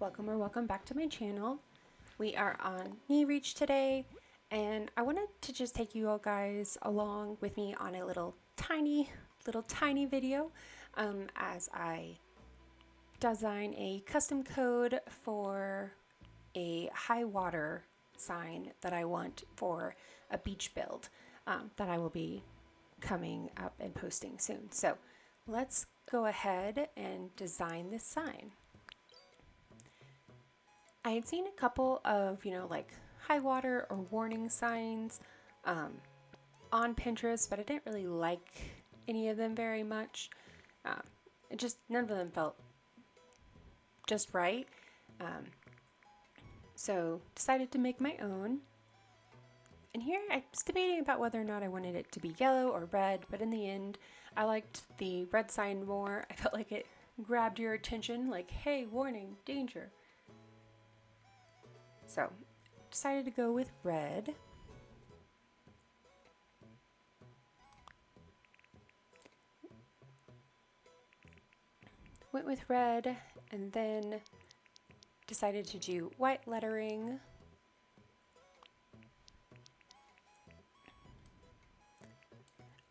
welcome or welcome back to my channel. We are on knee reach today, and I wanted to just take you all guys along with me on a little tiny video as I design a custom code for a high water sign that I want for a beach build that I will be coming up and posting soon. So let's go ahead and design this sign. I had seen a couple of, like high water or warning signs on Pinterest, but I didn't really like any of them very much. None of them felt just right. So decided to make my own. And here I was debating about whether or not I wanted it to be yellow or red, but in the end, I liked the red sign more. I felt like it grabbed your attention, like, hey, warning, danger. So, decided to go with red. Went with red and then decided to do white lettering.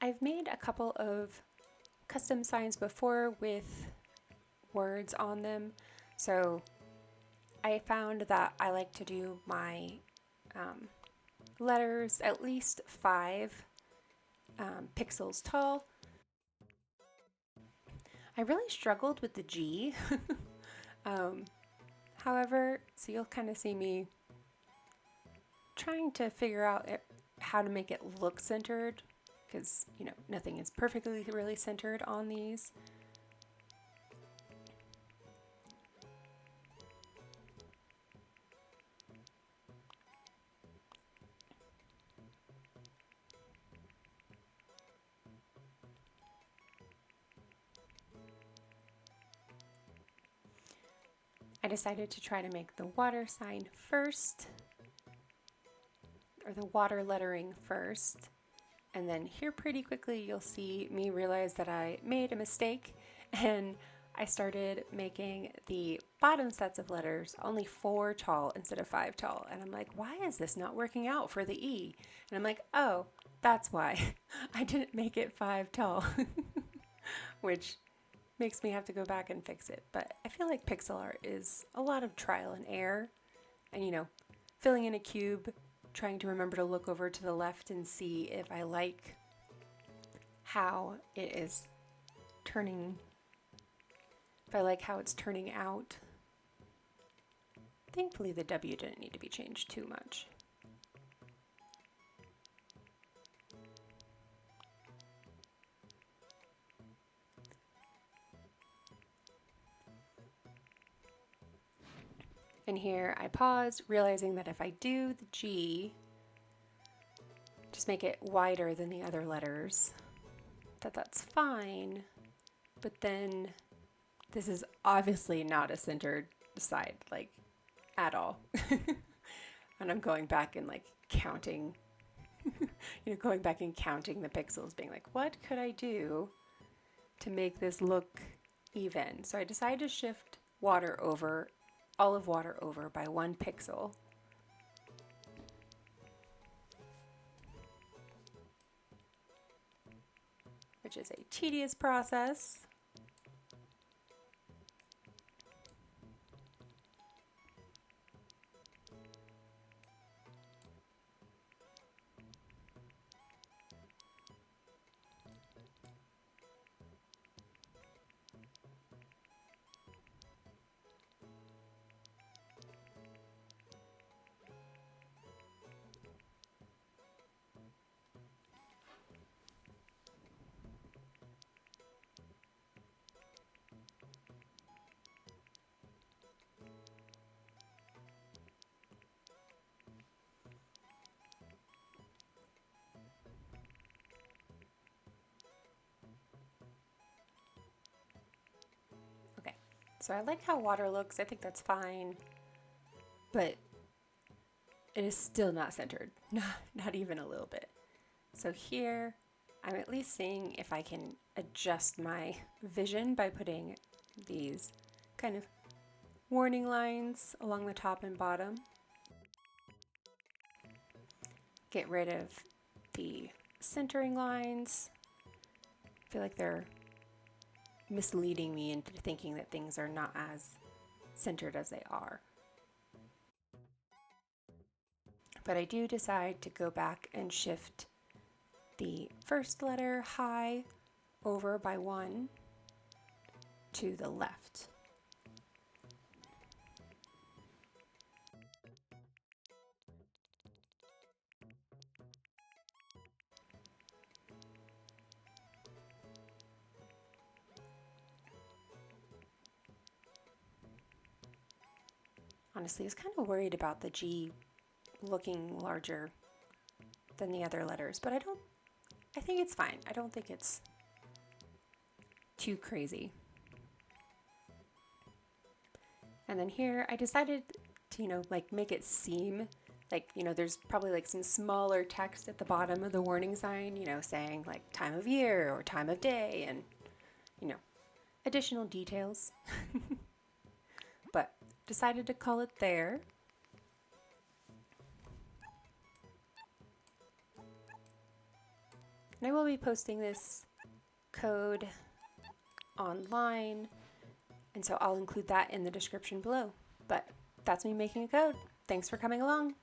I've made a couple of custom signs before with words on them, so I found that I like to do my letters at least 5 pixels tall. I really struggled with the G. However, so you'll kind of see me trying to figure out how to make it look centered, because nothing is perfectly really centered on these. I decided to try to make the water sign first, or the water lettering first, and then here pretty quickly you'll see me realize that I made a mistake, and I started making the bottom sets of letters only 4 tall instead of 5 tall, and I'm like, why is this not working out for the E? And I'm like, oh, that's why I didn't make it 5 tall, which makes me have to go back and fix it. But I feel like pixel art is a lot of trial and error, and filling in a cube, trying to remember to look over to the left and see if I like how it is turning, if I like how it's turning out. Thankfully the W didn't need to be changed too much. And here I paused, realizing that if I do the G, just make it wider than the other letters, that's fine. But then this is obviously not a centered side, like, at all. And I'm going back and like counting, going back and counting the pixels, being like, what could I do to make this look even? So I decided to shift olive water over by 1 pixel. Which is a tedious process. So I like how water looks, I think that's fine, but it is still not centered, not even a little bit. So here, I'm at least seeing if I can adjust my vision by putting these kind of warning lines along the top and bottom. Get rid of the centering lines. I feel like they're misleading me into thinking that things are not as centered as they are. But I do decide to go back and shift the first letter high over by 1 to the left. Honestly, I was kind of worried about the G looking larger than the other letters, but I think it's fine. I don't think it's too crazy. And then here I decided to, like make it seem like, there's probably like some smaller text at the bottom of the warning sign, saying like time of year or time of day and, additional details. But decided to call it there. And I will be posting this code online, and so I'll include that in the description below. But that's me making a code. Thanks for coming along.